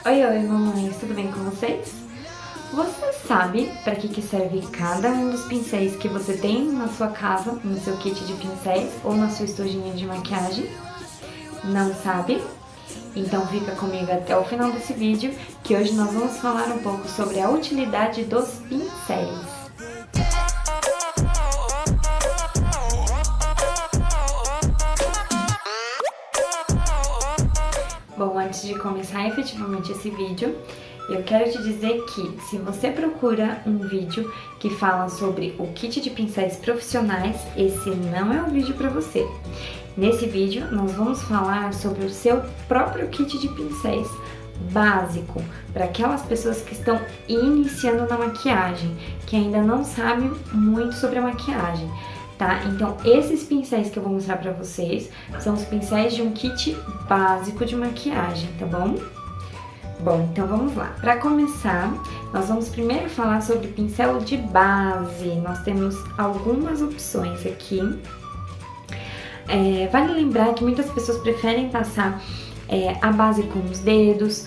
Oi, oi, mamães, tudo bem com vocês? Você sabe para que serve cada um dos pincéis que você tem na sua casa, no seu kit de pincéis ou na sua estojinha de maquiagem? Não sabe? Então fica comigo até o final desse vídeo, que hoje nós vamos falar um pouco sobre a utilidade dos pincéis. Bom, antes de começar efetivamente esse vídeo, eu quero te dizer que se você procura um vídeo que fala sobre o kit de pincéis profissionais, esse não é o vídeo para você. Nesse vídeo, nós vamos falar sobre o seu próprio kit de pincéis básico, para aquelas pessoas que estão iniciando na maquiagem, que ainda não sabem muito sobre a maquiagem. Tá? Então, esses pincéis que eu vou mostrar pra vocês são os pincéis de um kit básico de maquiagem, tá bom? Bom, então vamos lá. Para começar, nós vamos primeiro falar sobre pincel de base. Nós temos algumas opções aqui. Vale lembrar que muitas pessoas preferem passar a base com os dedos,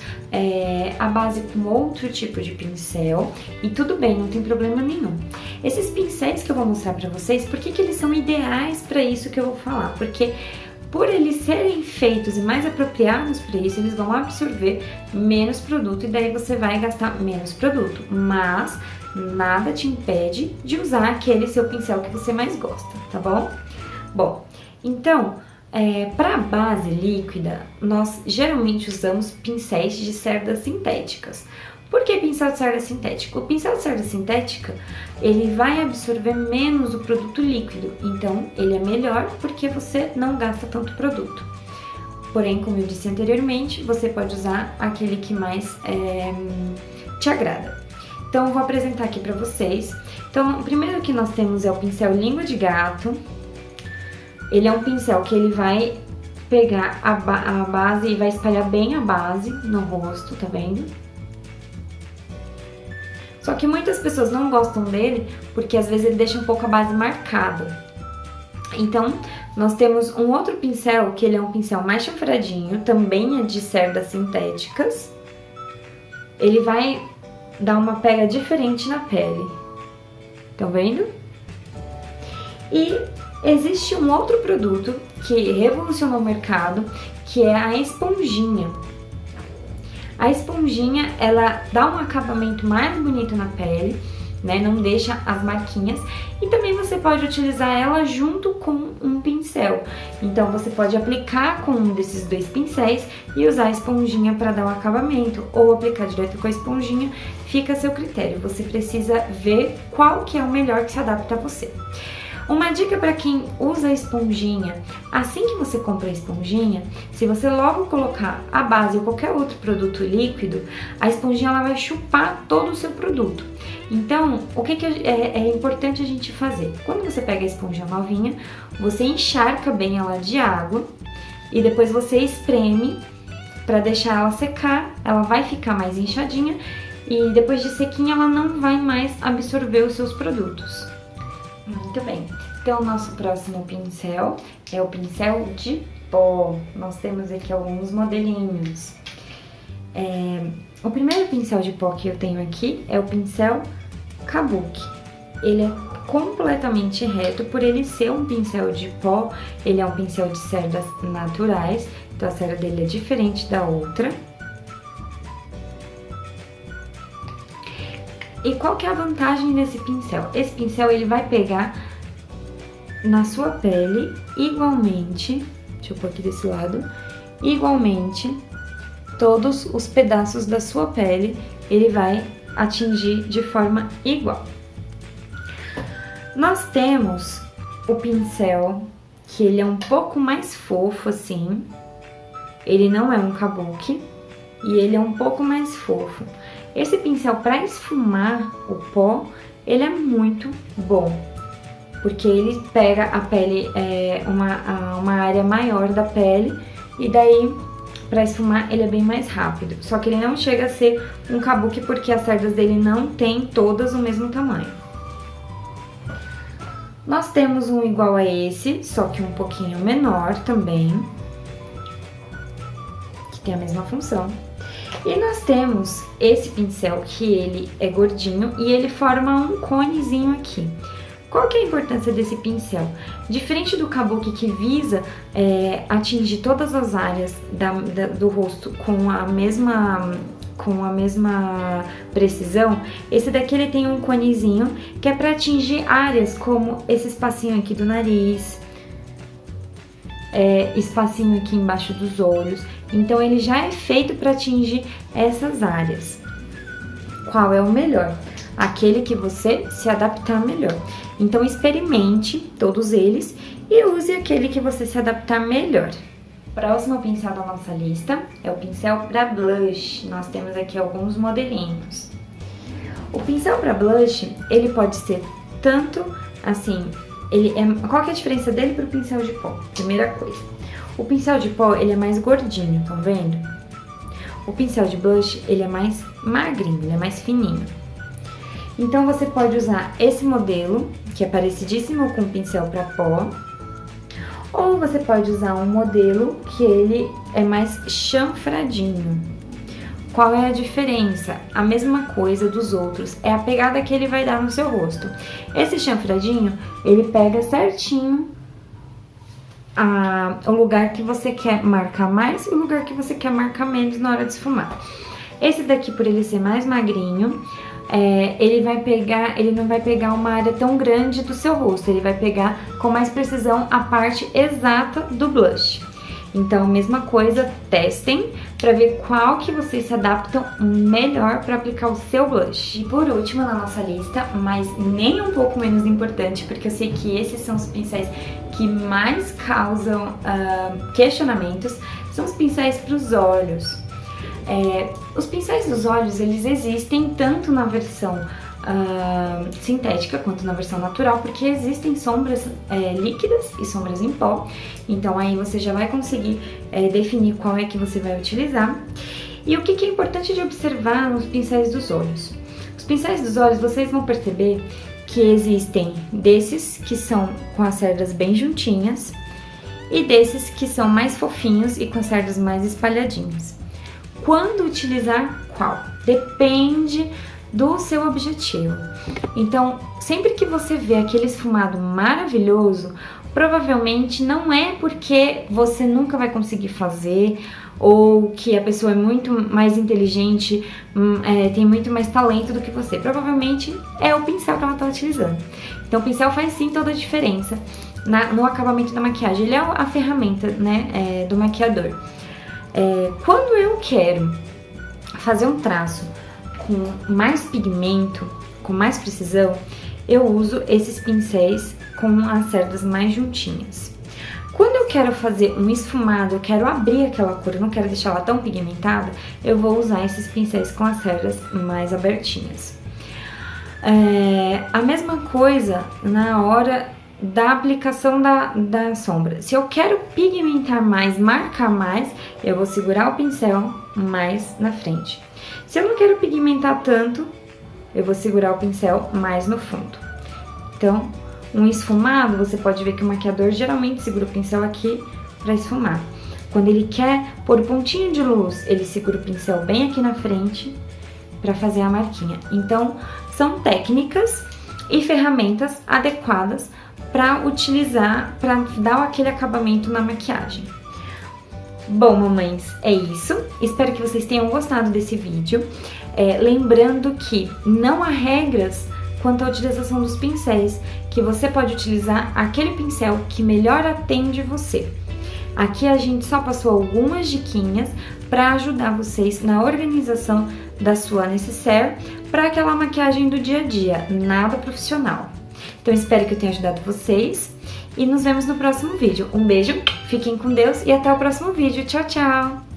a base com outro tipo de pincel, e tudo bem, não tem problema nenhum. Esses pincéis que eu vou mostrar pra vocês, por que eles são ideais para isso que eu vou falar? Porque por eles serem feitos e mais apropriados para isso, eles vão absorver menos produto e daí você vai gastar menos produto, mas nada te impede de usar aquele seu pincel que você mais gosta, tá bom? Bom, então, para a base líquida, nós geralmente usamos pincéis de cerdas sintéticas. Por que pincel de cerda sintética? O pincel de cerda sintética, ele vai absorver menos o produto líquido, então ele é melhor porque você não gasta tanto produto. Porém, como eu disse anteriormente, você pode usar aquele que mais te agrada. Então, eu vou apresentar aqui para vocês. Então, o primeiro que nós temos é o pincel língua de gato. Ele é um pincel que ele vai pegar a base e vai espalhar bem a base no rosto, tá vendo? Só que muitas pessoas não gostam dele porque às vezes ele deixa um pouco a base marcada. Então, nós temos um outro pincel que ele é um pincel mais chanfradinho, também é de cerdas sintéticas. Ele vai dar uma pega diferente na pele. Estão vendo? E existe um outro produto que revolucionou o mercado, que é a esponjinha. A esponjinha, ela dá um acabamento mais bonito na pele, né? Não deixa as marquinhas. E também você pode utilizar ela junto com um pincel. Então, você pode aplicar com um desses dois pincéis e usar a esponjinha para dar um acabamento. Ou aplicar direto com a esponjinha, fica a seu critério. Você precisa ver qual que é o melhor que se adapta a você. Uma dica para quem usa a esponjinha: assim que você compra a esponjinha, se você logo colocar a base ou qualquer outro produto líquido, a esponjinha ela vai chupar todo o seu produto. Então, o que é importante a gente fazer? Quando você pega a esponja novinha, você encharca bem ela de água e depois você espreme para deixar ela secar. Ela vai ficar mais inchadinha e depois de sequinha ela não vai mais absorver os seus produtos. Muito bem, então o nosso próximo pincel é o pincel de pó. Nós temos aqui alguns modelinhos. O primeiro pincel de pó que eu tenho aqui é o pincel Kabuki. Ele é completamente reto, por ele ser um pincel de pó, ele é um pincel de cerdas naturais, então a cerda dele é diferente da outra. E qual que é a vantagem desse pincel? Esse pincel ele vai pegar na sua pele igualmente, deixa eu pôr aqui desse lado, igualmente todos os pedaços da sua pele, ele vai atingir de forma igual. Nós temos o pincel que ele é um pouco mais fofo assim, ele não é um kabuki e ele é um pouco mais fofo. Esse pincel para esfumar o pó, ele é muito bom, porque ele pega a pele, uma área maior da pele, e daí para esfumar ele é bem mais rápido. Só que ele não chega a ser um kabuki porque as cerdas dele não tem todas o mesmo tamanho. Nós temos um igual a esse, só que um pouquinho menor também, que tem a mesma função. E nós temos esse pincel que ele é gordinho e ele forma um conezinho aqui. Qual que é a importância desse pincel? Diferente do kabuki que visa atingir todas as áreas do rosto com a mesma precisão, esse daqui ele tem um conezinho que é para atingir áreas como esse espacinho aqui do nariz, espacinho aqui embaixo dos olhos. Então ele já é feito para atingir essas áreas. Qual é o melhor? Aquele que você se adaptar melhor. Então experimente todos eles e use aquele que você se adaptar melhor. Próximo pincel da nossa lista é o pincel para blush. Nós temos aqui alguns modelinhos. O pincel para blush, ele pode ser tanto assim, qual que é a diferença dele para o pincel de pó? Primeira coisa, o pincel de pó ele é mais gordinho, estão vendo? O pincel de blush ele é mais magrinho, ele é mais fininho. Então você pode usar esse modelo, que é parecidíssimo com o pincel para pó, ou você pode usar um modelo que ele é mais chanfradinho. Qual é a diferença? A mesma coisa dos outros, é a pegada que ele vai dar no seu rosto. Esse chanfradinho, ele pega certinho o lugar que você quer marcar mais e o lugar que você quer marcar menos na hora de esfumar. Esse daqui, por ele ser mais magrinho, ele não vai pegar uma área tão grande do seu rosto, ele vai pegar com mais precisão a parte exata do blush. Então, mesma coisa, testem para ver qual que vocês se adaptam melhor para aplicar o seu blush. E por último na nossa lista, mas nem um pouco menos importante, porque eu sei que esses são os pincéis que mais causam questionamentos, são os pincéis para os olhos. Os pincéis dos olhos, eles existem tanto na versão sintética quanto na versão natural, porque existem sombras líquidas e sombras em pó, então aí você já vai conseguir definir qual é que você vai utilizar. E o que é importante de observar nos pincéis dos olhos? Os pincéis dos olhos, vocês vão perceber que existem desses que são com as cerdas bem juntinhas e desses que são mais fofinhos e com as cerdas mais espalhadinhas. Quando utilizar qual? Depende do seu objetivo. Então, sempre que você vê aquele esfumado maravilhoso, provavelmente não é porque você nunca vai conseguir fazer ou que a pessoa é muito mais inteligente, tem muito mais talento do que você. Provavelmente é o pincel que ela está utilizando. Então, o pincel faz sim toda a diferença no acabamento da maquiagem. Ele é a ferramenta, né, do maquiador. Quando eu quero fazer um traço com mais pigmento, com mais precisão, eu uso esses pincéis com as cerdas mais juntinhas. Quando eu quero fazer um esfumado, eu quero abrir aquela cor, eu não quero deixar ela tão pigmentada, eu vou usar esses pincéis com as cerdas mais abertinhas. A mesma coisa na hora da aplicação da sombra. Se eu quero pigmentar mais, marcar mais, eu vou segurar o pincel mais na frente. Se eu não quero pigmentar tanto, eu vou segurar o pincel mais no fundo. Então, um esfumado, você pode ver que o maquiador geralmente segura o pincel aqui para esfumar. Quando ele quer pôr o pontinho de luz, ele segura o pincel bem aqui na frente para fazer a marquinha. Então, são técnicas e ferramentas adequadas para utilizar, para dar aquele acabamento na maquiagem. Bom, mamães, é isso. Espero que vocês tenham gostado desse vídeo. Lembrando que não há regras quanto à utilização dos pincéis, que você pode utilizar aquele pincel que melhor atende você. Aqui a gente só passou algumas diquinhas para ajudar vocês na organização da sua nécessaire para aquela maquiagem do dia a dia, nada profissional. Então espero que eu tenha ajudado vocês e nos vemos no próximo vídeo. Um beijo, fiquem com Deus e até o próximo vídeo. Tchau, tchau!